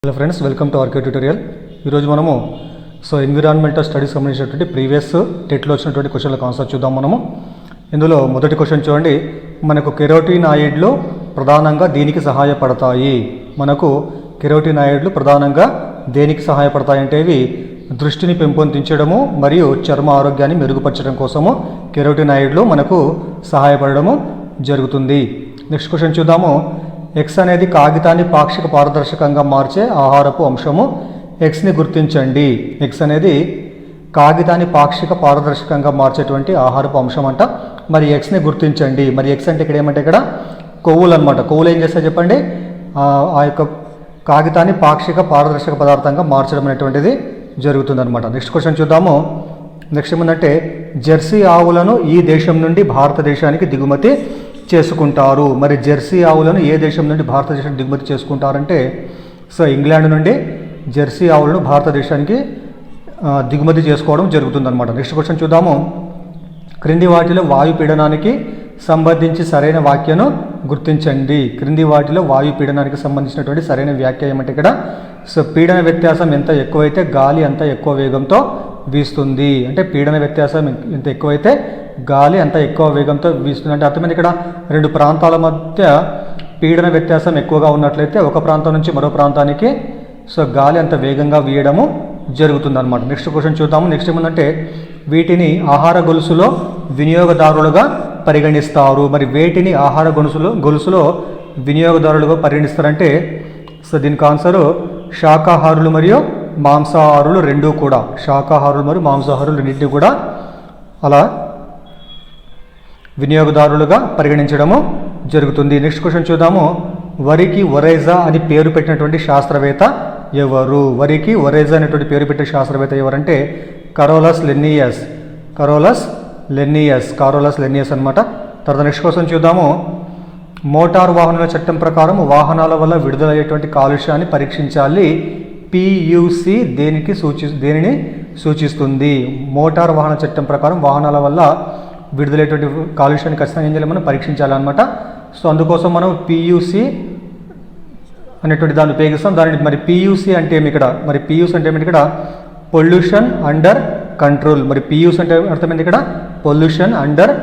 Hello friends, welcome to RK tutorial. ఈరోజు మనము environmental studies సంబంధించినటువంటి ప్రీవియస్ టెట్లో వచ్చినటువంటి క్వశ్చన్ల కాన్సెప్ట్ చూద్దాం. ఇందులో మొదటి క్వశ్చన్ చూడండి. మనకు కెరోటినాయిడ్లు ప్రధానంగా దీనికి సహాయపడతాయి. ప్రధానంగా దేనికి సహాయపడతాయి అంటే ఇవి దృష్టిని పెంపొందించడము మరియు చర్మ ఆరోగ్యాన్ని మెరుగుపరచడం కోసము కెరోటినాయిడ్లు మనకు సహాయపడము జరుగుతుంది. నెక్స్ట్ క్వశ్చన్ చూద్దాము. ఎక్స్ అనేది కాగితాన్ని పాక్షిక పారదర్శకంగా మార్చే ఆహారపు అంశము. ఎక్స్ని గుర్తించండి. ఎక్స్ అనేది కాగితాన్ని పాక్షిక పారదర్శకంగా మార్చేటువంటి ఆహారపు అంశం అంట. మరి ఎక్స్ని గుర్తించండి. మరి ఎక్స్ అంటే ఇక్కడ ఏమంటే ఇక్కడ కొవ్వులు అనమాట. కొవ్వులు ఏం చేస్తాయి చెప్పండి? ఆ యొక్క కాగితాన్ని పాక్షిక పారదర్శక పదార్థంగా మార్చడం అనేటువంటిది జరుగుతుందన్నమాట. నెక్స్ట్ క్వశ్చన్ చూద్దాము. నెక్స్ట్ ఏముందంటే జెర్సీ ఆవులను ఈ దేశం నుండి భారతదేశానికి దిగుమతి చేసుకుంటారు. మరి జెర్సీ ఆవులను ఏ దేశం నుండి భారతదేశానికి దిగుమతి చేసుకుంటారంటే ఇంగ్లాండ్ నుండి జెర్సీ ఆవులను భారతదేశానికి దిగుమతి చేసుకోవడం జరుగుతుందన్నమాట. నెక్స్ట్ క్వశ్చన్ చూద్దాము. క్రింది వాటిలో వాయు పీడనానికి సంబంధించి సరైన వాక్యను గుర్తించండి. క్రింది వాటిలో వాయు పీడనానికి సంబంధించినటువంటి సరైన వ్యాఖ్య ఏమంటే ఇక్కడ పీడన వ్యత్యాసం ఎంత ఎక్కువైతే గాలి అంత ఎక్కువ వేగంతో వీస్తుంది. అంటే పీడన వ్యత్యాసం ఎంత ఎక్కువైతే గాలి అంత ఎక్కువ వేగంతో వీస్తుంది. అంటే అర్థమైంది ఇక్కడ రెండు ప్రాంతాల మధ్య పీడన వ్యత్యాసం ఎక్కువగా ఉన్నట్లయితే ఒక ప్రాంతం నుంచి మరో ప్రాంతానికి గాలి అంత వేగంగా వీయడము జరుగుతుందన్నమాట. నెక్స్ట్ క్వశ్చన్ చూద్దాము. నెక్స్ట్ ఏముందంటే వీటిని ఆహార గొలుసులో వినియోగదారులుగా పరిగణిస్తారు. మరి వేటిని ఆహార గొలుసులో వినియోగదారులుగా పరిగణిస్తారంటే దీనికి ఆన్సరు శాకాహారులు మరియు మాంసాహారులు రెండూ కూడా. శాకాహారులు మరియు మాంసాహారులు రెండింటినీ కూడా అలా వినియోగదారులుగా పరిగణించడము జరుగుతుంది. నెక్స్ట్ క్వశ్చన్ చూద్దాము. వరికి ఒరైజా అని పేరు పెట్టినటువంటి శాస్త్రవేత్త ఎవరు? వరికి ఒరైజా అనేటువంటి పేరు పెట్టిన శాస్త్రవేత్త ఎవరంటే కరోలస్ లెన్నియస్ అనమాట. తర్వాత నెక్స్ట్ క్వశ్చన్ చూద్దాము. మోటార్ వాహనాల చట్టం ప్రకారం వాహనాల వల్ల విడుదలయ్యేటువంటి కాలుష్యాన్ని పరీక్షించాలి. పియుసి దేనిని సూచిస్తుంది? మోటార్ వాహన చట్టం ప్రకారం వాహనాల వల్ల విడుదలయ్యేటువంటి కాలుష్యాన్ని ఖచ్చితంగా ఏం చేయాలి? మనం పరీక్షించాలన్నమాట. అందుకోసం మనం పియుసి అనేటువంటి దాన్ని ఉపయోగిస్తాం. దానిని మరి పియుసి అంటే ఏమి ఇక్కడ? మరి పియుసి అంటే ఏమిటి ఇక్కడ? Pollution under control. మరి పియుసి అంటే అర్థమైంది ఇక్కడ పొల్యూషన్ అండర్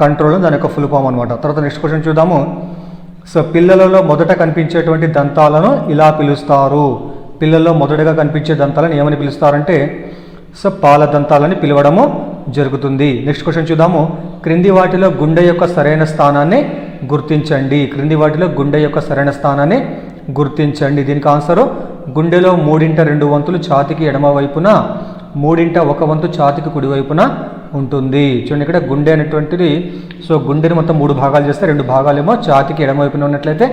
కంట్రోల్, దాని యొక్క ఫుల్ ఫామ్ అనమాట. తర్వాత నెక్స్ట్ క్వశ్చన్ చూద్దాము. పిల్లలలో మొదట కనిపించేటువంటి దంతాలను ఇలా పిలుస్తారు. పిల్లల్లో మొదటగా కనిపించే దంతాలను ఏమని పిలుస్తారంటే పాల దంతాలని పిలవడము జరుగుతుంది. నెక్స్ట్ క్వశ్చన్ చూద్దాము. క్రింది వాటిలో గుండె యొక్క సరైన స్థానాన్ని గుర్తించండి. దీనికి ఆన్సరు గుండెలో 3/2 వంతులు ఛాతికి ఎడమ వైపున, 3/1 వంతు ఛాతికి కుడివైపున ఉంటుంది. చూడండి ఇక్కడ గుండె అనేటువంటిది గుండెని మొత్తం 3 భాగాలు చేస్తే 2 భాగాలేమో ఛాతికి ఎడమ వైపున ఉన్నట్లయితే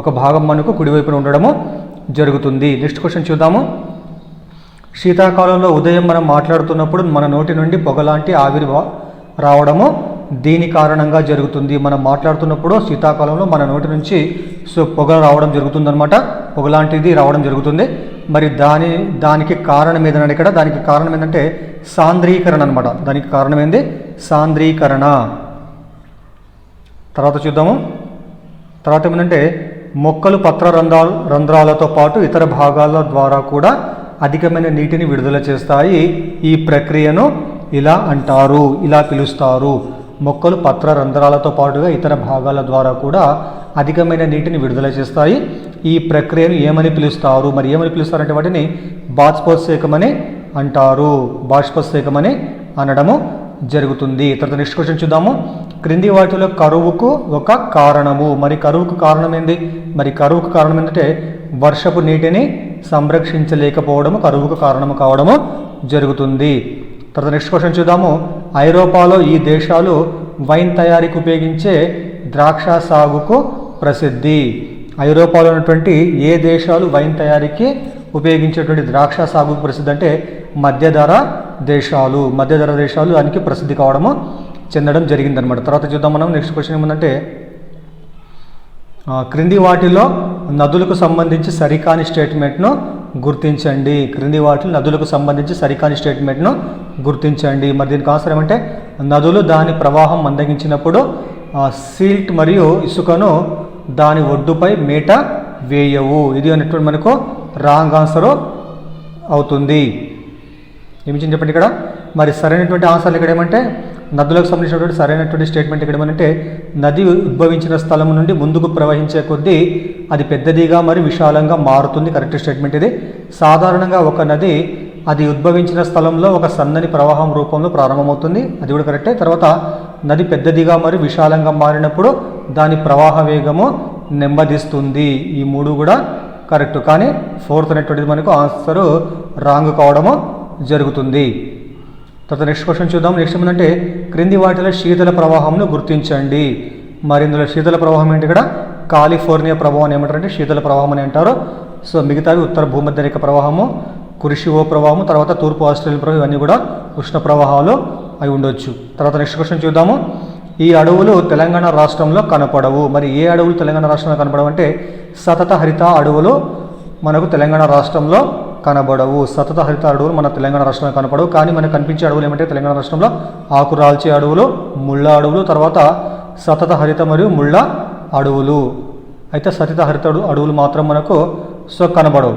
ఒక భాగం మనకు కుడివైపున ఉండడము జరుగుతుంది. నెక్స్ట్ క్వశ్చన్ చూద్దాము. శీతాకాలంలో ఉదయం మనం మాట్లాడుతున్నప్పుడు మన నోటి నుండి పొగలాంటి ఆవిరి రావడము దీని కారణంగా జరుగుతుంది. మనం మాట్లాడుతున్నప్పుడు శీతాకాలంలో మన నోటి నుంచి పొగ రావడం జరుగుతుందన్నమాట. పొగలాంటిది రావడం జరుగుతుంది. మరి దానికి కారణం ఏదనంటే ఇక్కడ దానికి కారణం ఏంటంటే సాంద్రీకరణ అనమాట. దానికి కారణం ఏంది? సాంద్రీకరణ. తర్వాత చూద్దాము. తర్వాత ఏమిటంటే మొక్కలు పత్ర రంధ్రాలతో పాటు ఇతర భాగాల ద్వారా కూడా అధికమైన నీటిని విడుదల చేస్తాయి. ఈ ప్రక్రియను ఇలా పిలుస్తారు. మొక్కలు పత్ర రంధ్రాలతో పాటుగా ఇతర భాగాల ద్వారా కూడా అధికమైన నీటిని విడుదల చేస్తాయి. ఈ ప్రక్రియను ఏమని పిలుస్తారు? మరి ఏమని పిలుస్తారంటే వాటిని బాష్పోత్సేకమని అంటారు. బాష్పోత్సేకమని అనడము జరుగుతుంది. తర్వాత నెక్స్ట్ క్వశ్చన్ చూద్దాము. క్రింది వాటిలో కరువుకు ఒక కారణము. మరి కరువుకు కారణం ఏంది? మరి కరువుకు కారణం ఏంటంటే వర్షపు నీటిని సంరక్షించలేకపోవడము కరువుకు కారణము కావడము జరుగుతుంది. తర్వాత నెక్స్ట్ క్వశ్చన్ చూద్దాము. ఐరోపాలో ఈ దేశాలు వైన్ తయారీకి ఉపయోగించే ద్రాక్ష సాగుకు ప్రసిద్ధి. ఐరోపాలో ఉన్నటువంటి ఏ దేశాలు వైన్ తయారీకి ఉపయోగించేటువంటి ద్రాక్ష సాగుకు ప్రసిద్ధి అంటే మధ్యధర దేశాలు దానికి ప్రసిద్ధి కావడము చెందడం జరిగిందనమాట. తర్వాత చూద్దాం మనం. నెక్స్ట్ క్వశ్చన్ ఏముందంటే క్రింది వాటిలో నదులకు సంబంధించి సరికాని స్టేట్మెంట్ను గుర్తించండి. మరి దీనికి ఆన్సర్ ఏమంటే నదులు దాని ప్రవాహం మందగించినప్పుడు సిల్ట్ మరియు ఇసుకను దాని ఒడ్డుపై మేట వేయవు. ఇది అనేటువంటి మనకు రాంగ్ ఆన్సర్ అవుతుంది. ఏమి చెప్పండి ఇక్కడ. మరి సరైనటువంటి ఆన్సర్లు ఇక్కడ ఏమంటే నదులకు సంబంధించినటువంటి సరైనటువంటి స్టేట్మెంట్ ఇక్కడ ఏమంటే నది ఉద్భవించిన స్థలం నుండి ముందుకు ప్రవహించే కొద్దీ అది పెద్దదిగా మరి విశాలంగా మారుతుంది. కరెక్ట్ స్టేట్మెంట్ ఇది. సాధారణంగా ఒక నది అది ఉద్భవించిన స్థలంలో ఒక సన్నని ప్రవాహం రూపంలో ప్రారంభమవుతుంది, అది కూడా కరెక్టే. తర్వాత నది పెద్దదిగా మరి విశాలంగా మారినప్పుడు దాని ప్రవాహ వేగము నెమ్మదిస్తుంది. ఈ మూడు కూడా కరెక్ట్. కానీ ఫోర్త్ అనేటువంటిది మనకు ఆన్సరు రాంగ్ కావడము జరుగుతుంది. తర్వాత నెక్స్ట్ క్వశ్చన్ చూద్దాం. నెక్స్ట్ ఏమంటే క్రింది వాటిలో శీతల ప్రవాహంను గుర్తించండి. మరి ఇందులో శీతల ప్రవాహం ఏంటి? ఇక్కడ కాలిఫోర్నియా ప్రవాహం ఏమంటారంటే శీతల ప్రవాహం అని అంటారు. సో మిగతావి ఉత్తర భూమధ్యరేఖ ప్రవాహము, కురిషివో ప్రవాహము, తర్వాత తూర్పు ఆస్ట్రేలియా ప్రవాహం, ఇవన్నీ కూడా ఉష్ణ ప్రవాహాలు అయి ఉండొచ్చు. తర్వాత నెక్స్ట్ క్వశ్చన్ చూద్దాము. ఈ అడవులు తెలంగాణ రాష్ట్రంలో కనపడవు. మరి ఏ అడవులు తెలంగాణ రాష్ట్రంలో కనపడవు అంటే సతత హరిత అడవులు మనకు తెలంగాణ రాష్ట్రంలో కనబడవు. సతత హరిత అడవులు మన తెలంగాణ రాష్ట్రంలో కనపడవు. కానీ మనకు కనిపించే అడవులు ఏమంటే తెలంగాణ రాష్ట్రంలో ఆకురాల్చే అడవులు, ముళ్ళ అడవులు, తర్వాత సతత హరిత మరియు ముళ్ళ అడవులు. అయితే సతత హరిత అడవులు మాత్రం మనకు కనబడవు.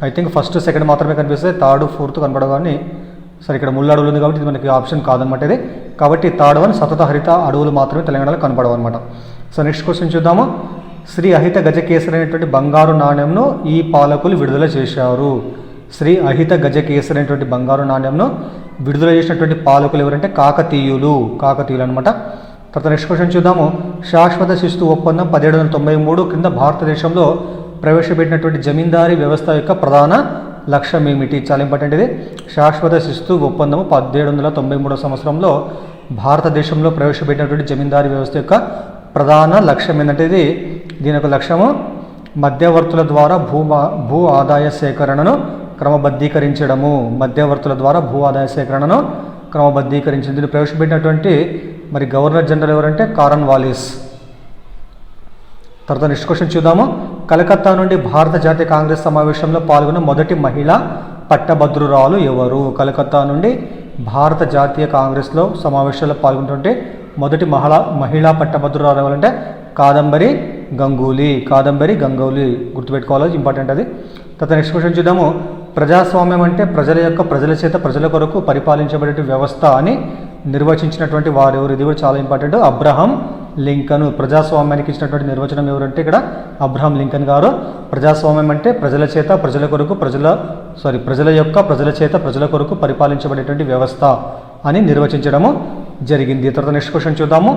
ఐ థింక్ ఫస్ట్ సెకండ్ మాత్రమే కనిపిస్తాయి, థర్డ్ ఫోర్త్ కనబడవు. కానీ సరే ఇక్కడ ముళ్ళ అడవులు ఉంది కాబట్టి ఇది మనకి ఆప్షన్ కాదనమాట ఇది. కాబట్టి థర్డ్ వన్ సతత హరిత అడవులు మాత్రమే తెలంగాణలో కనపడవు అనమాట. సో నెక్స్ట్ క్వశ్చన్ చూద్దాము. శ్రీ అహిత గజకేసరి అనేటువంటి బంగారు నాణ్యంను ఈ పాలకులు విడుదల చేశారు. శ్రీ అహిత గజకేసరి అనేటువంటి బంగారు నాణ్యంను విడుదల చేసినటువంటి పాలకులు ఎవరంటే కాకతీయులు అనమాట. తర్వాత నెక్స్ట్ క్వశ్చన్ చూద్దాము. శాశ్వత శిస్తు ఒప్పందం 1793 కింద భారతదేశంలో ప్రవేశపెట్టినటువంటి జమీందారీ వ్యవస్థ యొక్క ప్రధాన లక్ష్యం ఏమిటి? చాలా ఇంపార్టెంట్ ఇది. శాశ్వత శిస్తు ఒప్పందము 1793 సంవత్సరంలో భారతదేశంలో ప్రవేశపెట్టినటువంటి జమీందారీ వ్యవస్థ యొక్క ప్రధాన లక్ష్యం ఏంటంటే దీని యొక్క లక్ష్యము మధ్యవర్తుల ద్వారా భూ ఆదాయ సేకరణను క్రమబద్ధీకరించడము. మధ్యవర్తుల ద్వారా భూ ఆదాయ సేకరణను క్రమబద్ధీకరించింది. దీన్ని ప్రవేశపెట్టినటువంటి మరి గవర్నర్ జనరల్ ఎవరంటే కారన్ వాలిస్. తర్వాత నెక్స్ట్ క్వశ్చన్ చూద్దాము. కలకత్తా నుండి భారత జాతీయ కాంగ్రెస్ సమావేశంలో పాల్గొన్న మొదటి మహిళా పట్టభద్రురాలు ఎవరు? కలకత్తా నుండి భారత జాతీయ కాంగ్రెస్లో సమావేశాల్లో పాల్గొంటుంటే మొదటి మహిళా పట్టభద్రురాలు ఎవరంటే కాదంబరి గంగూలీ. గుర్తుపెట్టుకోవాలి, ఇంపార్టెంట్ అది. తర్వాత నెక్స్ట్ క్వశ్చన్ చూద్దాము. ప్రజాస్వామ్యం అంటే ప్రజల చేత ప్రజల కొరకు పరిపాలించబడే వ్యవస్థ అని నిర్వచించినటువంటి వారెవరు? ఇది కూడా చాలా ఇంపార్టెంట్. Abraham Lincoln. ప్రజాస్వామ్యానికి ఇచ్చినటువంటి నిర్వచనం ఎవరంటే ఇక్కడ అబ్రహం లింకన్ గారు. ప్రజాస్వామ్యం అంటే ప్రజల చేత ప్రజల చేత ప్రజల కొరకు పరిపాలించబడేటువంటి వ్యవస్థ అని నిర్వచించడము జరిగింది. తర్వాత నెక్స్ట్ క్వశ్చన్ చూద్దాము.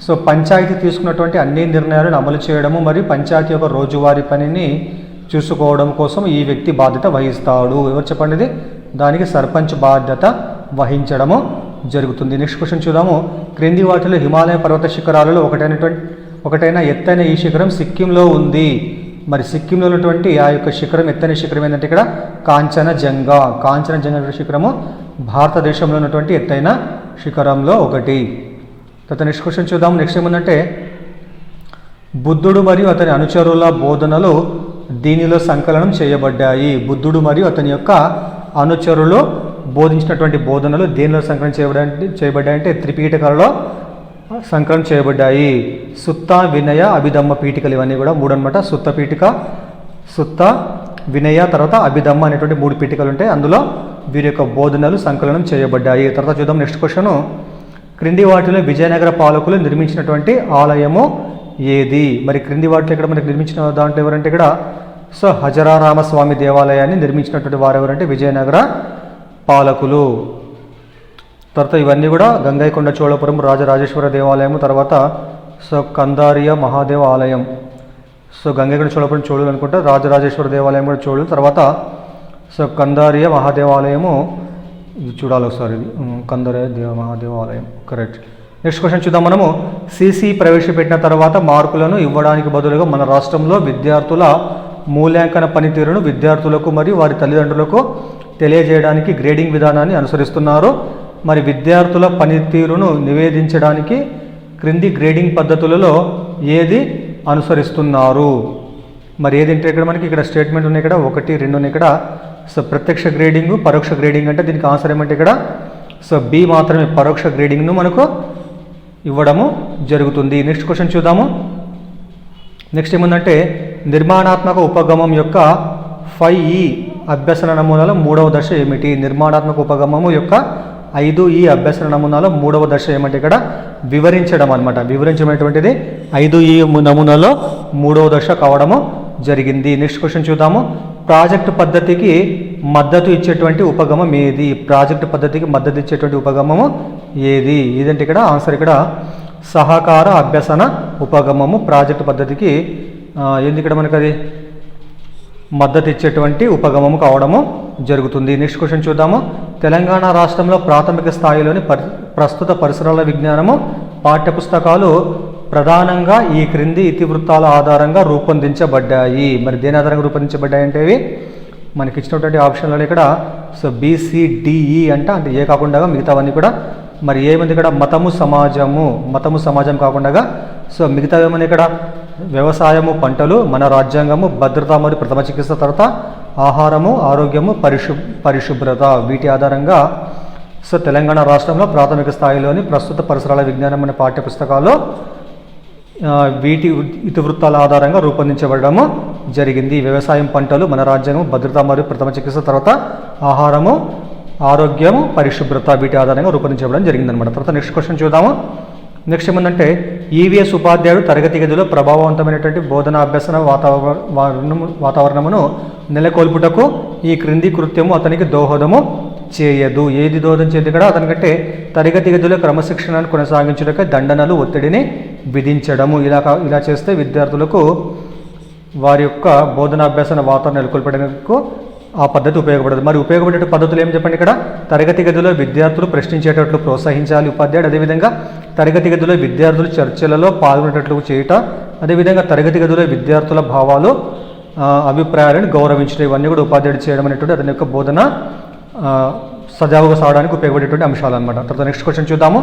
సో పంచాయతీ తీసుకున్నటువంటి అన్ని నిర్ణయాలను అమలు చేయడము మరియు పంచాయతీ యొక్క రోజువారీ పనిని చూసుకోవడం కోసం ఈ వ్యక్తి బాధ్యత వహిస్తాడు. ఎవరు చెప్పండి ఇది? దానికి సర్పంచ్ బాధ్యత వహించడము జరుగుతుంది. నెక్స్ట్ క్వశ్చన్ చూద్దాము. క్రింది వాటిలో హిమాలయ పర్వత శిఖరాలలో ఒకటైన ఎత్తైన ఈ శిఖరం సిక్కింలో ఉంది. మరి సిక్కింలో ఉన్నటువంటి ఆ యొక్క శిఖరం, ఎత్తైన శిఖరం ఏంటంటే ఇక్కడ కాంచనజంగా శిఖరము భారతదేశంలో ఉన్నటువంటి ఎత్తైన శిఖరంలో ఒకటి. తర్వాత నెక్స్ట్ క్వశ్చన్ చూద్దాం. నెక్స్ట్ ఏముందంటే బుద్ధుడు మరియు అతని అనుచరుల బోధనలు దీనిలో సంకలనం చేయబడ్డాయి. బుద్ధుడు మరియు అతని యొక్క అనుచరులు బోధించినటువంటి బోధనలు దేనిలో సంకలనం చేయబడ్డాయంటే త్రిపీఠికలలో సంకలనం చేయబడ్డాయి. సుత్త, వినయ, అభిధమ్మ పీఠికలు ఇవన్నీ కూడా మూడు అనమాట. సుత్త, వినయ, తర్వాత అభిధమ్మ అనేటువంటి 3 పీఠికలు ఉంటాయి. అందులో వీరి యొక్క బోధనలు సంకలనం చేయబడ్డాయి. తర్వాత చూద్దాం నెక్స్ట్ క్వశ్చన్. క్రింది వాటిలో విజయనగర పాలకులు నిర్మించినటువంటి ఆలయము ఏది? మరి క్రింది వాటిలో ఇక్కడ మనకి నిర్మించిన దాంట్లో ఎవరంటే ఇక్కడ హజరారామస్వామి దేవాలయాన్ని నిర్మించినటువంటి వారు ఎవరంటే విజయనగర పాలకులు. తర్వాత ఇవన్నీ కూడా గంగైకొండ చోళపురం రాజరాజేశ్వర దేవాలయము, తర్వాత కందారియ మహాదేవ ఆలయం. గంగైకొండ చోళపురం చోళులు అనుకుంటే, రాజరాజేశ్వర దేవాలయం కూడా చోళులు. తర్వాత కందారియ మహాదేవాలయము ఇది చూడాలి ఒకసారి. ఇది కందారియ మహాదేవాలయం కరెక్ట్. నెక్స్ట్ క్వశ్చన్ చూద్దాం మనము. సిసి ప్రవేశపెట్టిన తర్వాత మార్కులను ఇవ్వడానికి బదులుగా మన రాష్ట్రంలో విద్యార్థుల మూల్యాంకన పనితీరును విద్యార్థులకు మరియు వారి తల్లిదండ్రులకు తెలియజేయడానికి గ్రేడింగ్ విధానాన్ని అనుసరిస్తున్నారు. మరి విద్యార్థుల పనితీరును నివేదించడానికి క్రింది గ్రేడింగ్ పద్ధతులలో ఏది అనుసరిస్తున్నారు? మరి ఏదంటే ఇక్కడ మనకి ఇక్కడ స్టేట్మెంట్ ఉన్నాయి, ఇక్కడ 1, 2 ఉన్నాయి ఇక్కడ. ప్రత్యక్ష గ్రేడింగు, పరోక్ష గ్రేడింగ్ అంటే దీనికి ఆన్సర్ ఏమంటే ఇక్కడ బి మాత్రమే. పరోక్ష గ్రేడింగ్ను మనకు ఇవ్వడము జరుగుతుంది. నెక్స్ట్ క్వశ్చన్ చూద్దాము. నెక్స్ట్ ఏముందంటే నిర్మాణాత్మక ఉపగమం యొక్క 5E అభ్యసన నమూనాలో మూడవ దశ ఏమిటి? నిర్మాణాత్మక ఉపగమము యొక్క 5E అభ్యసన నమూనాలో మూడవ దశ ఏమంటే ఇక్కడ వివరించడం అనమాట. వివరించమైనటువంటిది 5E నమూనాలో మూడవ దశ కావడము జరిగింది. నెక్స్ట్ క్వశ్చన్ చూద్దాము. ప్రాజెక్టు పద్ధతికి మద్దతు ఇచ్చేటువంటి ఉపగమం ఏది? ప్రాజెక్టు పద్ధతికి మద్దతు ఇచ్చేటువంటి ఉపగమము ఏది? ఇదంటే ఇక్కడ ఆన్సర్ ఇక్కడ సహకార అభ్యసన ఉపగమము ప్రాజెక్టు పద్ధతికి ఏంది ఇక్కడ మనకు అది మద్దతు ఇచ్చేటువంటి ఉపగమము కావడము జరుగుతుంది. నెక్స్ట్ క్వశ్చన్ చూద్దాము. తెలంగాణ రాష్ట్రంలో ప్రాథమిక స్థాయిలోని ప్రస్తుత పరిసరాల విజ్ఞానము పాఠ్యపుస్తకాలు ప్రధానంగా ఈ క్రింది ఇతివృత్తాల ఆధారంగా రూపొందించబడ్డాయి. మరి దేని ఆధారంగా రూపొందించబడ్డాయి అంటే ఇవి మనకి ఇచ్చినటువంటి ఆప్షన్లలో ఇక్కడ సో BCDE అంటే ఏ కాకుండా మిగతావన్నీ కూడా మరి ఏముంది ఇక్కడ మతము సమాజం కాకుండా సో మిగతా ఏమని ఇక్కడ వ్యవసాయము, పంటలు, మన రాజ్యాంగము, భద్రత మరియు ప్రథమ చికిత్స, తర్వాత ఆహారము, ఆరోగ్యము, పరిశుభ్రత, వీటి ఆధారంగా సో తెలంగాణ రాష్ట్రంలో ప్రాథమిక స్థాయిలోని ప్రస్తుత పరిసరాల విజ్ఞానం అనే పాఠ్యపుస్తకాలు వీటి ఇతివృత్తాల ఆధారంగా రూపొందించబడము జరిగింది. వ్యవసాయం, పంటలు, మన రాజ్యాంగం, భద్రత మరియు ప్రథమ చికిత్స, తర్వాత ఆహారము, ఆరోగ్యము, పరిశుభ్రత, వీటి ఆధారంగా రూపొందించబడడం జరిగిందనమాట. తర్వాత నెక్స్ట్ క్వశ్చన్ చూద్దాము. నెక్స్ట్ ఏమందంటే EVS ఉపాధ్యాయుడు తరగతి గదిలో ప్రభావవంతమైనటువంటి బోధనా అభ్యసన వాతావరణమును నెలకొల్పుటకు ఈ క్రింది కృత్యము అతనికి దోహదము చేయదు. ఏది దోహదం చేయదు ఇక్కడ? అతనికంటే తరగతి గదిలో క్రమశిక్షణను కొనసాగించుటకు దండనలు, ఒత్తిడిని విధించడము. ఇలా చేస్తే విద్యార్థులకు వారి యొక్క బోధనాభ్యాసన వాతావరణం నెలకొల్పడానికి ఆ పద్ధతి ఉపయోగపడదు. మరి ఉపయోగపడే పద్ధతులు ఏం చెప్పండి ఇక్కడ? తరగతి గదిలో విద్యార్థులు ప్రశ్నించేటట్లు ప్రోత్సహించాలి ఉపాధ్యాయుడు. అదేవిధంగా తరగతి గదిలో విద్యార్థులు చర్చలలో పాల్గొనేటట్లు చేయుట, అదేవిధంగా తరగతి గదిలో విద్యార్థుల భావాలు, అభిప్రాయాలను గౌరవించడం, ఇవన్నీ కూడా ఉపాధ్యాయుడు చేయడం అనేటువంటి అతని యొక్క బోధన సజావుగా సాగడానికి ఉపయోగపడేటువంటి అంశాలు అనమాట. తర్వాత నెక్స్ట్ క్వశ్చన్ చూద్దాము.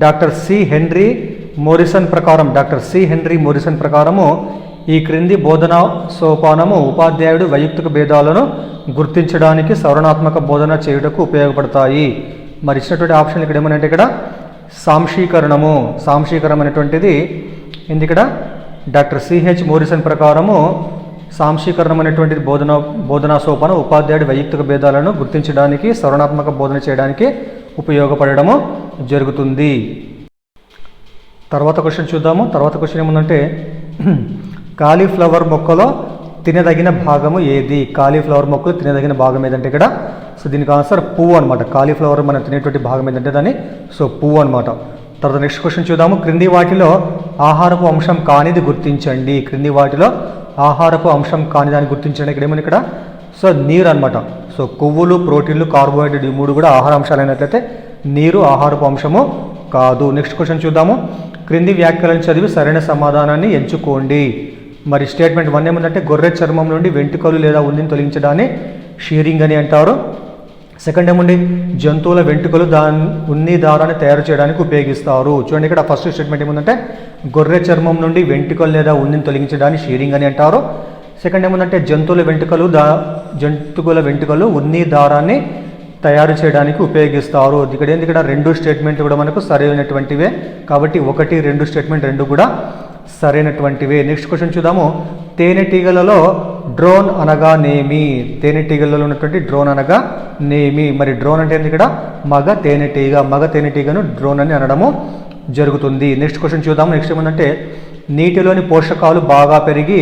డాక్టర్ సి హెన్రీ మోరిసన్ ప్రకారము ఈ క్రింది బోధనా సోపానము ఉపాధ్యాయుడు వైయక్తిక భేదాలను గుర్తించడానికి సవరణాత్మక బోధన చేయుటకు ఉపయోగపడతాయి. మరి ఇచ్చినటువంటి ఆప్షన్లు ఇక్కడ ఏమనంటే ఇక్కడ సాంశీకరణం అనేటువంటిది ఏంది ఇక్కడ? డాక్టర్ సిహెచ్ మోరిసన్ ప్రకారము సాంశీకరణం అనేటువంటిది బోధనా సోపానం ఉపాధ్యాయుడి వైయక్తిక భేదాలను గుర్తించడానికి సవరణాత్మక బోధన చేయడానికి ఉపయోగపడము జరుగుతుంది. తర్వాత క్వశ్చన్ చూద్దాము. తర్వాత క్వశ్చన్ ఏముందంటే కాలీఫ్లవర్ మొక్కలో తినదగిన భాగము ఏది? కాలీఫ్లవర్ మొక్కలు తినదగిన భాగం ఏదంటే ఇక్కడ సో దీనికి ఆన్సర్ పువ్వు అనమాట. కాలీఫ్లవర్ మనం తినేటువంటి భాగం ఏంటంటే దాన్ని సో పువ్వు అనమాట. తర్వాత నెక్స్ట్ క్వశ్చన్ చూద్దాము. క్రింది వాటిలో ఆహారపు అంశం కానిది గుర్తించండి. దాన్ని గుర్తించండి. ఇక్కడ ఏమని ఇక్కడ సో నీరు అనమాట. సో కొవ్వులు, ప్రోటీన్లు, కార్బోహైడ్రేట్ ఈ మూడు కూడా ఆహార అంశాలు అయినట్లయితే నీరు ఆహారపు అంశము కాదు. నెక్స్ట్ క్వశ్చన్ చూద్దాము. క్రింది వ్యాఖ్యలను చదివి సరైన సమాధానాన్ని ఎంచుకోండి. మరి స్టేట్మెంట్ 1 ఏముందంటే గొర్రె చర్మం నుండి వెంట్రుకలు లేదా ఉన్నిని తొలగించడాన్ని షీరింగ్ అని అంటారు. సెకండ్ ఏముంది జంతువుల వెంట్రుకలు ఉన్ని దారాన్ని తయారు చేయడానికి ఉపయోగిస్తారు. చూడండి ఇక్కడ ఫస్ట్ స్టేట్మెంట్ ఏముందంటే గొర్రె చర్మం నుండి వెంట్రుకలు లేదా ఉన్నిని తొలగించడాన్ని షీరింగ్ అని అంటారు. సెకండ్ ఏముందంటే జంతువుల వెంట్రుకలు ఉన్ని దారాన్ని తయారు చేయడానికి ఉపయోగిస్తారు. ఇక్కడ రెండు స్టేట్మెంట్లు కూడా మనకు సరైనటువంటివే కాబట్టి 1, 2 స్టేట్మెంట్ రెండు కూడా సరైనటువంటివే. నెక్స్ట్ క్వశ్చన్ చూద్దాము. తేనెటీగలలో డ్రోన్ అనగా నేమి? తేనెటీగలలో ఉన్నటువంటి డ్రోన్ అనగా నేమి? మరి డ్రోన్ అంటే ఏంటి ఇక్కడ? మగ తేనెటీగను డ్రోన్ అని అనడము జరుగుతుంది. నెక్స్ట్ క్వశ్చన్ చూద్దాము. నెక్స్ట్ ఏమంటే నీటిలోని పోషకాలు బాగా పెరిగి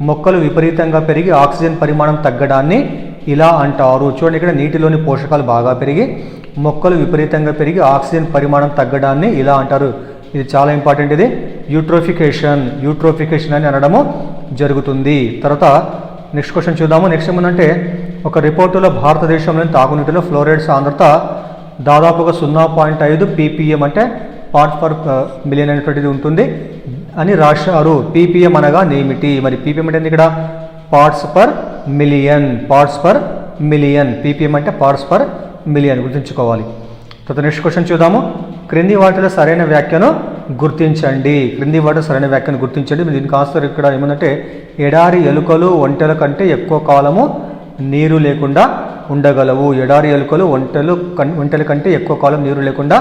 మొక్కలు విపరీతంగా పెరిగి ఆక్సిజన్ పరిమాణం తగ్గడాన్ని ఇలా అంటారు. చూడండి ఇక్కడ నీటిలోని పోషకాలు బాగా పెరిగి మొక్కలు విపరీతంగా పెరిగి ఆక్సిజన్ పరిమాణం తగ్గడాన్ని ఇలా అంటారు. ఇది చాలా ఇంపార్టెంట్. ఇది యూట్రోఫికేషన్ అని అనడము జరుగుతుంది. తర్వాత నెక్స్ట్ క్వశ్చన్ చూద్దాము. నెక్స్ట్ ఏమంటే ఒక రిపోర్టులో భారతదేశంలోని తాగునీటిలో ఫ్లోరైడ్ సాంద్రత దాదాపుగా 0.5 ppm అంటే పార్ట్స్ పర్ మిలియన్ అనేటువంటిది ఉంటుంది అని రాశారు. ppm అనగా ఏమిటి? మరి ppm అంటే ఇక్కడ పార్ట్స్ పర్ మిలియన్. ppm అంటే పార్ట్స్ పర్ మిలియన్ గుర్తుంచుకోవాలి. తర్వాత నెక్స్ట్ క్వశ్చన్ చూద్దాము. క్రింది వాటిలో సరైన వ్యాఖ్యను గుర్తించండి. దీనికి ఆన్సర్ ఇక్కడ ఏమంటే ఎడారి ఎలుకలు ఒంటెల కంటే ఎక్కువ కాలము నీరు లేకుండా ఉండగలవు. ఎడారి ఎలుకలు ఒంటెల కంటే ఎక్కువ కాలం నీరు లేకుండా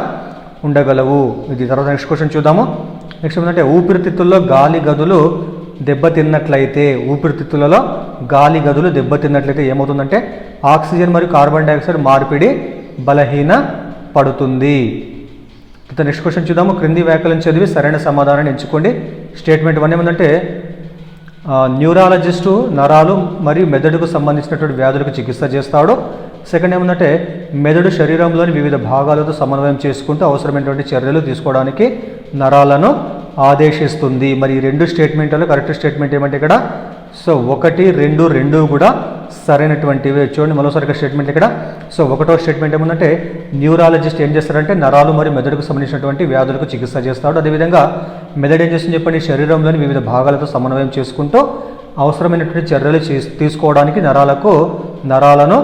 ఉండగలవు. ఇది తర్వాత నెక్స్ట్ క్వశ్చన్ చూద్దాము. నెక్స్ట్ ఏమంటే ఊపిరితిత్తుల్లో గాలి గదులు దెబ్బతిన్నట్లయితే, ఊపిరితిత్తులలో గాలి గదులు దెబ్బతిన్నట్లయితే ఏమవుతుందంటే ఆక్సిజన్ మరియు కార్బన్ డైఆక్సైడ్ మార్పిడి బలహీన పడుతుంది. నెక్స్ట్ క్వశ్చన్ చూద్దాము. క్రింది వ్యాఖ్యలను చదివి సరైన సమాధానాన్ని ఎంచుకోండి. స్టేట్మెంట్ 1 ఏమందంటే న్యూరాలజిస్టు నరాలు మరియు మెదడుకు సంబంధించినటువంటి వ్యాధులకు చికిత్స చేస్తాడు. సెకండ్ ఏమందంటే మెదడు శరీరంలోని వివిధ భాగాలతో సమన్వయం చేసుకుంటూ అవసరమైనటువంటి చర్యలు తీసుకోవడానికి నరాలను ఆదేశిస్తుంది. మరి ఈ రెండు స్టేట్మెంట్లో కరెక్ట్ స్టేట్మెంట్ ఏమంటే ఇక్కడ 1, 2 రెండు కూడా సరైనటువంటివి. చూడండి మరోసారి స్టేట్మెంట్ ఇక్కడ. ఒకటో స్టేట్మెంట్ ఏమందంటే న్యూరాలజిస్ట్ ఏం చేస్తారంటే నరాలు మరియు మెదడుకు సంబంధించినటువంటి వ్యాధులకు చికిత్స చేస్తాడు. అదేవిధంగా మెదడు ఏం చేస్తుంది చెప్పండి, శరీరంలోని వివిధ భాగాలతో సమన్వయం చేసుకుంటూ అవసరమైనటువంటి చర్యలు తీసుకోవడానికి నరాలను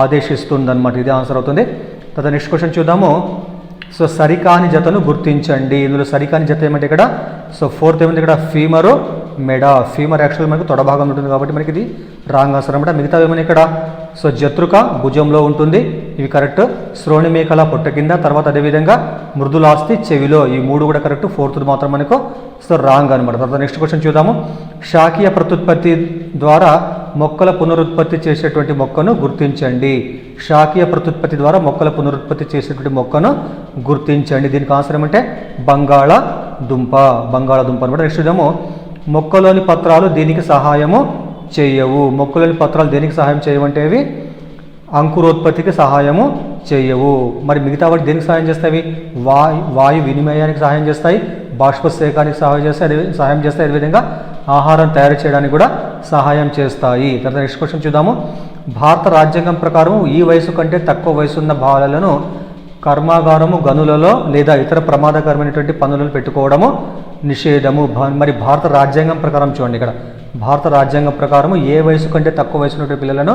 ఆదేశిస్తుంది అన్నమాట. ఇది ఆన్సర్ అవుతుంది. తర్వాత నెక్స్ట్ క్వశ్చన్ చూద్దాము. సరికాని జతను గుర్తించండి. ఇందులో సరికాని జత ఏమంటే ఇక్కడ ఫోర్త్ ఏమంటే ఇక్కడ ఫీమర్ యాక్చువల్ మనకు తొడ భాగం ఉంటుంది కాబట్టి మనకి ఇది రాంగ్ ఆన్సర్ అనమాట. మిగతా ఏమైనా ఇక్కడ జత్రుక భుజంలో ఉంటుంది, ఇవి కరెక్ట్. శ్రోణిమేకల పొట్ట కింద, తర్వాత అదేవిధంగా మృదులాస్తి చెవిలో, ఈ మూడు కూడా కరెక్ట్. ఫోర్త్ మాత్రం మనకు రాంగ్ అనమాట. తర్వాత నెక్స్ట్ క్వశ్చన్ చూద్దాము. శాఖీయ ప్రత్యుత్పత్తి ద్వారా మొక్కల పునరుత్పత్తి చేసేటువంటి మొక్కను గుర్తించండి. శాఖీయ ప్రత్యుత్పత్తి ద్వారా మొక్కల పునరుత్పత్తి చేసేటువంటి మొక్కను గుర్తించండి. దీనికి ఆన్సర్ ఏమంటే బంగాళదుంప అనమాట. నెక్స్ట్ చూద్దాము. మొక్కలోని పత్రాలు దీనికి సహాయము చేయవు. మొక్కలోని పత్రాలు దేనికి సహాయం చేయవంటే అవి అంకురోత్పత్తికి సహాయము చేయవు. మరి మిగతా వాటి దేనికి సహాయం చేస్తాయి? వాయు వినిమయానికి సహాయం చేస్తాయి, బాష్పసేకానికి సహాయం చేస్తాయి, అదేవిధంగా ఆహారం తయారు చేయడానికి కూడా సహాయం చేస్తాయి. తర్వాత నెక్స్ట్ క్వశ్చన్ చూద్దాము. భారత రాజ్యాంగం ప్రకారం ఈ వయసు కంటే తక్కువ వయసున్న బాలలను కర్మాగారము, గనులలో లేదా ఇతర ప్రమాదకరమైనటువంటి పనులను పెట్టుకోవడము నిషేధము. మరి భారత రాజ్యాంగం ప్రకారం చూడండి, ఇక్కడ భారత రాజ్యాంగం ప్రకారము ఏ వయసు కంటే తక్కువ వయసున్నటువంటి పిల్లలను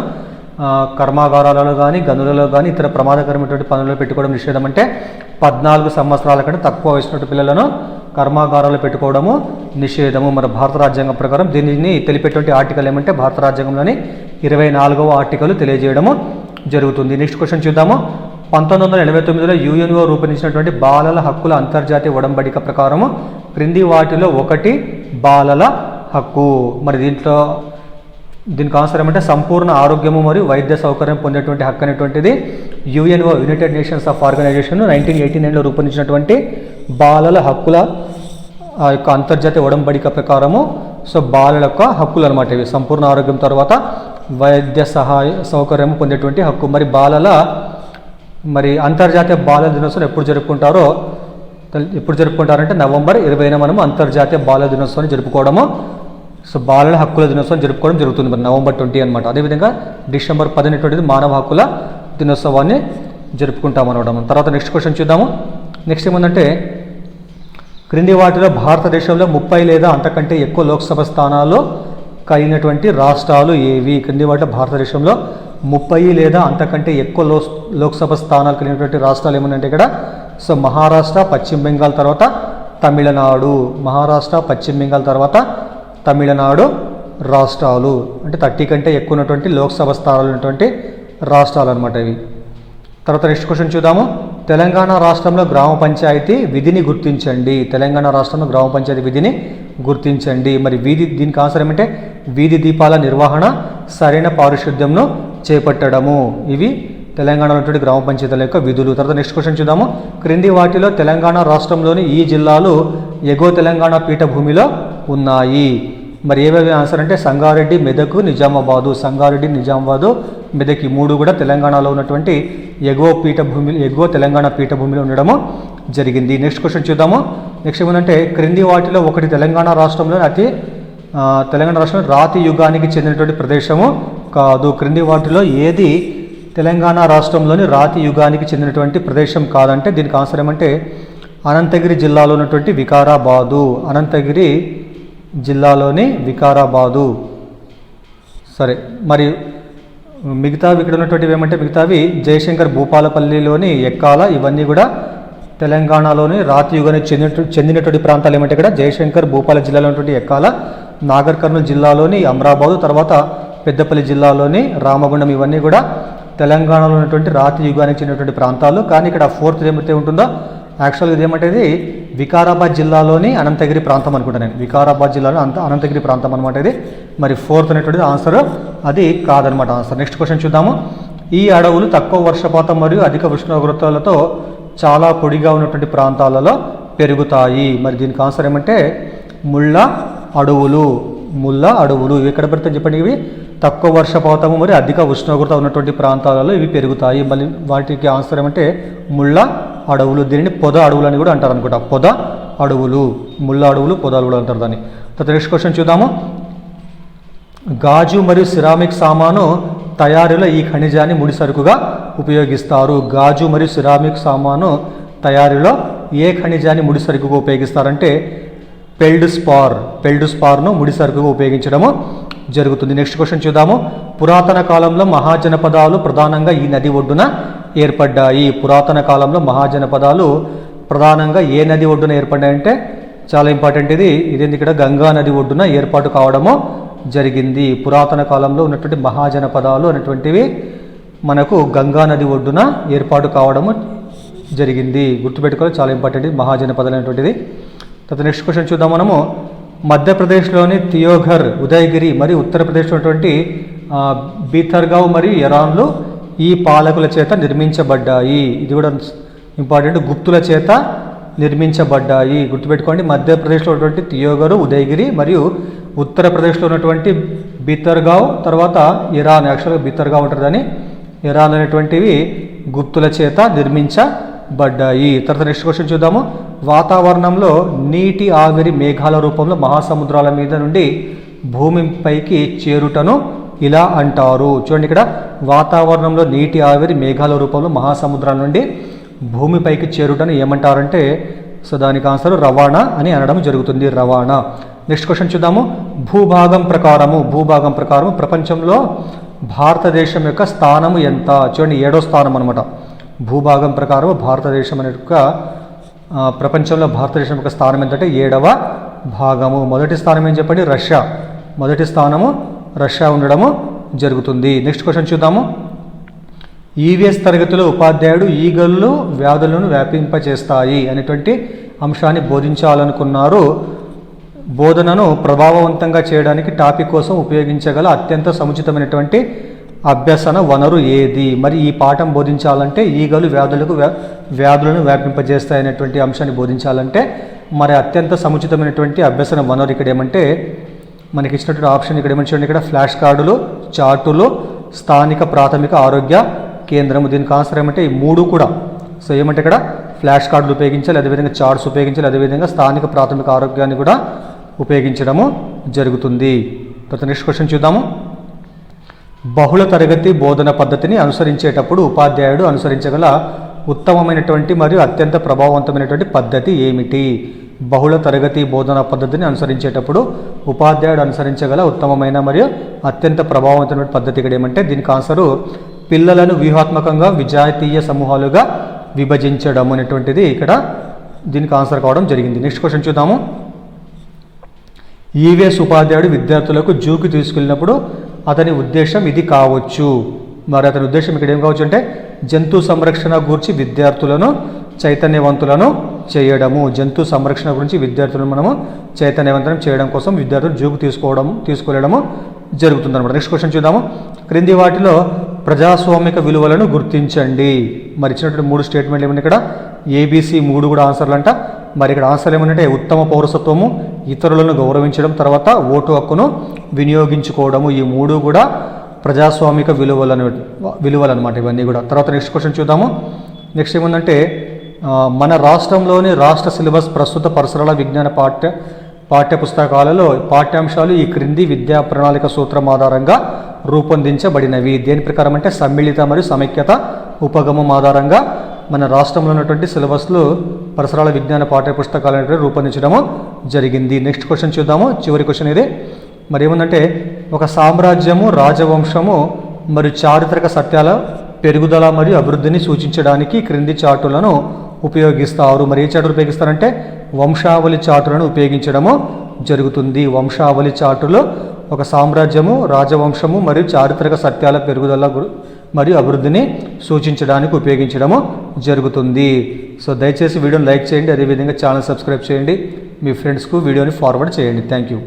కర్మాగారాలలో కానీ గనులలో కానీ ఇతర ప్రమాదకరమైనటువంటి పనులలో పెట్టుకోవడం నిషేధం. అంటే 14 సంవత్సరాల కంటే తక్కువ వయసున్నటువంటి పిల్లలను కర్మాగారాలు పెట్టుకోవడము నిషేధము. మరి భారత రాజ్యాంగం ప్రకారం దీనిని తెలిపేటువంటి ఆర్టికల్ ఏమంటే భారత రాజ్యాంగంలోని 24వ ఆర్టికల్ తెలియజేయడము జరుగుతుంది. నెక్స్ట్ క్వశ్చన్ చూద్దాము. 1989లో యుఎన్ఓ రూపొందించినటువంటి బాలల హక్కుల అంతర్జాతీయ ఒడంబడిక ప్రకారము క్రింది వాటిలో ఒకటి బాలల హక్కు. మరి దీనికి ఆన్సర్ ఏమంటే సంపూర్ణ ఆరోగ్యము మరియు వైద్య సౌకర్యం పొందేటువంటి హక్కు అనేటువంటిది UNO United Nations of organization 1989లో రూపొందించినటువంటి బాలల హక్కుల యొక్క అంతర్జాతీయ ఒడంబడిక ప్రకారము బాలల యొక్క హక్కులు అనమాట. ఇవి సంపూర్ణ ఆరోగ్యం తర్వాత వైద్య సౌకర్యం పొందేటువంటి హక్కు. మరి అంతర్జాతీయ బాలల దినోత్సవం ఎప్పుడు జరుపుకుంటారంటే నవంబర్ 20న మనము అంతర్జాతీయ బాలల దినోత్సవాన్ని జరుపుకోవడము, బాలల హక్కుల దినోత్సవం జరుపుకోవడం జరుగుతుంది. మరి నవంబర్ 20 అనమాట. అదేవిధంగా డిసెంబర్ 10 అనేటువంటిది మానవ హక్కుల దినోత్సవాన్ని జరుపుకుంటాం అనడం. తర్వాత నెక్స్ట్ క్వశ్చన్ చూద్దాము. నెక్స్ట్ ఏమందంటే క్రింది వాటిలో భారతదేశంలో 30 లేదా అంతకంటే ఎక్కువ లోక్సభ స్థానాలు కలిగినటువంటి రాష్ట్రాలు ఏవి? క్రింది వాటిలో భారతదేశంలో 30 లేదా అంతకంటే ఎక్కువ లోక్సభ స్థానాలు కలిగినటువంటి రాష్ట్రాలు ఏమన్నాయంటే ఇక్కడ మహారాష్ట్ర, పశ్చిమ బెంగాల్, తర్వాత తమిళనాడు. మహారాష్ట్ర, పశ్చిమ బెంగాల్, తర్వాత తమిళనాడు రాష్ట్రాలు. అంటే 30 కంటే ఎక్కువ ఉన్నటువంటి లోక్సభ స్థానాలు ఉన్నటువంటి రాష్ట్రాలు అనమాట ఇవి. తర్వాత నెక్స్ట్ క్వశ్చన్ చూద్దాము. తెలంగాణ రాష్ట్రంలో గ్రామ పంచాయతీ విధిని గుర్తించండి. తెలంగాణ రాష్ట్రంలో గ్రామ పంచాయతీ విధిని గుర్తించండి. మరి దీనికి ఆన్సర్ ఏమంటే వీధి దీపాల నిర్వహణ, సరైన పారిశుద్ధ్యంను చేపట్టడము. ఇవి తెలంగాణలో ఉన్నటువంటి గ్రామ పంచాయతీల యొక్క విధులు. తర్వాత నెక్స్ట్ క్వశ్చన్ చూద్దాము. క్రింది వాటిలో తెలంగాణ రాష్ట్రంలోని ఈ జిల్లాలు ఎగువ తెలంగాణ పీఠభూమిలో ఉన్నాయి. మరి ఏవేవి ఆన్సర్ అంటే సంగారెడ్డి, మెదక్, నిజామాబాదు. సంగారెడ్డి, నిజామాబాదు, మెదక్ ఈ మూడు కూడా తెలంగాణలో ఉన్నటువంటి ఎగువ తెలంగాణ పీఠభూమిలో ఉండడము జరిగింది. నెక్స్ట్ క్వశ్చన్ చూద్దాము. నెక్స్ట్ ఏమంటే క్రింది వాటిలో ఒకటి తెలంగాణ రాష్ట్రంలో రాతి యుగానికి చెందినటువంటి ప్రదేశము కాదు. క్రింది వాటిలో ఏది తెలంగాణ రాష్ట్రంలోని రాతి యుగానికి చెందినటువంటి ప్రదేశం కాదంటే దీనికి ఆన్సర్ ఏమంటే అనంతగిరి జిల్లాలో ఉన్నటువంటి వికారాబాదు. అనంతగిరి జిల్లాలోని వికారాబాదు. సరే, మరి మిగతావి ఇక్కడ ఉన్నటువంటివి ఏమంటే మిగతావి జయశంకర్ భూపాలపల్లిలోని ఎక్కాల, ఇవన్నీ కూడా తెలంగాణలోని రాతి యుగానికి చెందినటువంటి ప్రాంతాలు ఏమంటే ఇక్కడ జయశంకర్ భూపాల జిల్లాలో ఉన్నటువంటి ఎక్కాల, నాగర్ కర్నూలు జిల్లాలోని అమరాబాదు, తర్వాత పెద్దపల్లి జిల్లాలోని రామగుండం, ఇవన్నీ కూడా తెలంగాణలో ఉన్నటువంటి రాతి యుగానికి చెందినటువంటి ప్రాంతాలు. కానీ ఇక్కడ ఫోర్త్ ఏమైతే ఉంటుందో యాక్చువల్గా ఇది ఏమంటే ఇది వికారాబాద్ జిల్లాలోని అనంతగిరి ప్రాంతం అనుకుంటా నేను. వికారాబాద్ జిల్లాలో అనంతగిరి ప్రాంతం అనమాట ఇది. మరి 4th అనేటువంటిది ఆన్సర్ అది కాదనమాట ఆన్సర్. నెక్స్ట్ క్వశ్చన్ చూద్దాము. ఈ అడవులు తక్కువ వర్షపాతం మరియు అధిక ఉష్ణోగ్రతలతో చాలా పొడిగా ఉన్నటువంటి ప్రాంతాలలో పెరుగుతాయి. మరి దీనికి ఆన్సర్ ఏమంటే ముళ్ళ అడవులు. ముళ్ళ అడవులు ఇవి ఎక్కడ పెడతాయి చెప్పండి. ఇవి తక్కువ వర్షపాతము మరియు అధిక ఉష్ణోగ్రత ఉన్నటువంటి ప్రాంతాలలో ఇవి పెరుగుతాయి. మళ్ళీ వాటికి ఆన్సర్ ఏమంటే ముళ్ళ అడవులు. దీనిని పొద అడవులు అని కూడా అంటారు అనుకుంటా. పొద అడవులు, ముళ్ళ అడవులు, పొద అడవులు అంటారు దాన్ని. తర్వాత నెక్స్ట్ క్వశ్చన్ చూద్దాము. గాజు మరియు సిరామిక్ సామాను తయారీలో ఈ ఖనిజాన్ని ముడి సరుకుగా ఉపయోగిస్తారు. గాజు మరియు సిరామిక్ సామాను తయారీలో ఏ ఖనిజాన్ని ముడి సరుకుగా ఉపయోగిస్తారంటే పెల్డ్ స్పార్ను ముడి సరుకుగా ఉపయోగించడము జరుగుతుంది. నెక్స్ట్ క్వశ్చన్ చూద్దాము. పురాతన కాలంలో మహాజనపదాలు ప్రధానంగా ఈ నది ఒడ్డున ఏర్పడ్డాయి. పురాతన కాలంలో మహాజనపదాలు ప్రధానంగా ఏ నది ఒడ్డున ఏర్పడ్డాయంటే చాలా ఇంపార్టెంట్ ఇదేంటి ఇక్కడ గంగా నది ఒడ్డున ఏర్పాటు కావడము జరిగింది. పురాతన కాలంలో ఉన్నటువంటి మహాజనపదాలు అనేటువంటివి మనకు గంగా నది ఒడ్డున ఏర్పాటు కావడము జరిగింది. గుర్తుపెట్టుకోవాలి, చాలా ఇంపార్టెంట్ మహాజనపదాలు అనేటువంటిది. తర్వాత నెక్స్ట్ క్వశ్చన్ చూద్దాం మనము. మధ్యప్రదేశ్లోని తియోఘర్, ఉదయగిరి మరియు ఉత్తరప్రదేశ్లో ఉన్నటువంటి బీతర్గావ్ మరియు ఎరాన్లు ఈ పాలకుల చేత నిర్మించబడ్డాయి. ఇది కూడా ఇంపార్టెంట్, గుప్తుల చేత నిర్మించబడ్డాయి. గుర్తుపెట్టుకోండి, మధ్యప్రదేశ్లో ఉన్నటువంటి తియోఘరు, ఉదయగిరి మరియు ఉత్తరప్రదేశ్లో ఉన్నటువంటి బీతర్గావ్, తర్వాత ఇరాన్, యాక్చువల్గా బీతర్గావ్ ఉంటుందని ఇరాన్ అనేటువంటివి గుప్తుల చేత నిర్మించబడ్డాయి. తర్వాత నెక్స్ట్ క్వశ్చన్ చూద్దాము. వాతావరణంలో నీటి ఆవిరి మేఘాల రూపంలో మహాసముద్రాల మీద నుండి భూమిపైకి చేరుటను ఇలా అంటారు. చూడండి, ఇక్కడ వాతావరణంలో నీటి ఆవిరి మేఘాల రూపంలో మహాసముద్రాల నుండి భూమిపైకి చేరుటను ఏమంటారంటే దానికి ఆన్సర్ రవాణా అని అనడం జరుగుతుంది. రవాణా. నెక్స్ట్ క్వశ్చన్ చూద్దాము. భూభాగం ప్రకారం ప్రపంచంలో భారతదేశం యొక్క స్థానము ఎంత? చూడండి, 7వ స్థానం అనమాట. భూభాగం ప్రకారం భారతదేశం అనే ప్రపంచంలో భారతదేశం యొక్క స్థానం ఏంటంటే 7వ భాగము. మొదటి స్థానం ఏం చెప్పండి? రష్యా. మొదటి స్థానము రష్యా ఉండడము జరుగుతుంది. నెక్స్ట్ క్వశ్చన్ చూద్దాము. ఈవీఎస్ తరగతిలో ఉపాధ్యాయుడు ఈగలు వ్యాధులను వ్యాపింపచేస్తాయి అనేటువంటి అంశాన్ని బోధించాలనుకున్నారు. బోధనను ప్రభావవంతంగా చేయడానికి టాపిక్ కోసం ఉపయోగించగల అత్యంత సముచితమైనటువంటి అభ్యసన వనరు ఏది? మరి ఈ పాఠం బోధించాలంటే ఈగలు వ్యాధులను వ్యాపింపజేస్తాయి అనేటువంటి అంశాన్ని బోధించాలంటే మరి అత్యంత సముచితమైనటువంటి అభ్యసన వనరు ఇక్కడ ఏమంటే మనకి ఇచ్చినటువంటి ఆప్షన్ ఇక్కడ ఏమంటే ఇక్కడ ఫ్లాష్ కార్డులు, చార్టులు, స్థానిక ప్రాథమిక ఆరోగ్య కేంద్రము. దీనికి ఆన్సర్ ఏమంటే ఈ 3 కూడా. సో ఏమంటే ఇక్కడ ఫ్లాష్ కార్డులు ఉపయోగించాలి, అదేవిధంగా చార్ట్స్ ఉపయోగించాలి, అదేవిధంగా స్థానిక ప్రాథమిక ఆరోగ్యాన్ని కూడా ఉపయోగించడము జరుగుతుంది. తర్వాత నెక్స్ట్ క్వశ్చన్ చూద్దాము. బహుళ తరగతి బోధన పద్ధతిని అనుసరించేటప్పుడు ఉపాధ్యాయుడు అనుసరించగల ఉత్తమమైనటువంటి మరియు అత్యంత ప్రభావవంతమైనటువంటి పద్ధతి ఏమిటి? బహుళ తరగతి బోధనా పద్ధతిని అనుసరించేటప్పుడు ఉపాధ్యాయుడు అనుసరించగల ఉత్తమమైన మరియు అత్యంత ప్రభావవంతమైన పద్ధతి ఇక్కడ ఏమంటే దీనికి ఆన్సరు పిల్లలను వ్యూహాత్మకంగా విజాతీయ సమూహాలుగా విభజించడం అనేటువంటిది ఇక్కడ దీనికి ఆన్సర్ కావడం జరిగింది. నెక్స్ట్ క్వశ్చన్ చూద్దాము. ఈవీఎస్ ఉపాధ్యాయుడు విద్యార్థులకు జూకి తీసుకెళ్ళినప్పుడు అతని ఉద్దేశం ఇది కావచ్చు. మరి అతని ఉద్దేశం ఇక్కడ ఏం కావచ్చు అంటే జంతు సంరక్షణ గురించి విద్యార్థులను చైతన్యవంతులను చేయడము. జంతు సంరక్షణ గురించి విద్యార్థులను మనము చైతన్యవంతం చేయడం కోసం విద్యార్థులు జూకు తీసుకెళ్ళడము జరుగుతుందన్నమాట. నెక్స్ట్ క్వశ్చన్ చూద్దాము. క్రింది వాటిలో ప్రజాస్వామిక విలువలను గుర్తించండి. మరి ఇచ్చినటువంటి 3 స్టేట్మెంట్లు ఏమన్నా ఇక్కడ ABC 3 కూడా ఆన్సర్లు అంట. మరి ఇక్కడ ఆన్సర్ ఏమంటే ఉత్తమ పౌరసత్వము, ఇతరులను గౌరవించడం, తర్వాత ఓటు హక్కును వినియోగించుకోవడము. ఈ 3 కూడా ప్రజాస్వామిక విలువలు అనమాట ఇవన్నీ కూడా. తర్వాత నెక్స్ట్ క్వశ్చన్ చూద్దాము. నెక్స్ట్ ఏముందంటే మన రాష్ట్రంలోని రాష్ట్ర సిలబస్ ప్రస్తుత పరిసరాల విజ్ఞాన పాఠ్య పుస్తకాలలో పాఠ్యాంశాలు ఈ క్రింది విద్యా ప్రణాళిక సూత్రం ఆధారంగా రూపొందించబడినవి. దేని ప్రకారం అంటే సమ్మిళిత మరియు సమైక్యత ఉపగమం ఆధారంగా మన రాష్ట్రంలో ఉన్నటువంటి సిలబస్లు పరిసరాల విజ్ఞాన పాఠ్య పుస్తకాలను రూపొందించడము జరిగింది. నెక్స్ట్ క్వశ్చన్ చూద్దాము. చివరి క్వశ్చన్ ఇది. మరి ఏముందంటే ఒక సామ్రాజ్యము, రాజవంశము మరియు చారిత్రక సత్యాల పెరుగుదల మరియు అభివృద్ధిని సూచించడానికి క్రింది చార్టులను ఉపయోగిస్తారు. మరి ఏ చార్టులు ఉపయోగిస్తారంటే వంశావళి చార్టులను ఉపయోగించడము జరుగుతుంది. వంశావళి చార్టులు ఒక సామ్రాజ్యము, రాజవంశము మరియు చారిత్రక సత్యాల పెరుగుదల మరియు అభివృద్ధిని సూచించడానికి ఉపయోగించడము జరుగుతుంది. సో దయచేసి వీడియోని లైక్ చేయండి, అదేవిధంగా ఛానల్ సబ్స్క్రైబ్ చేయండి, మీ ఫ్రెండ్స్కు వీడియోని ఫార్వర్డ్ చేయండి. Thank you.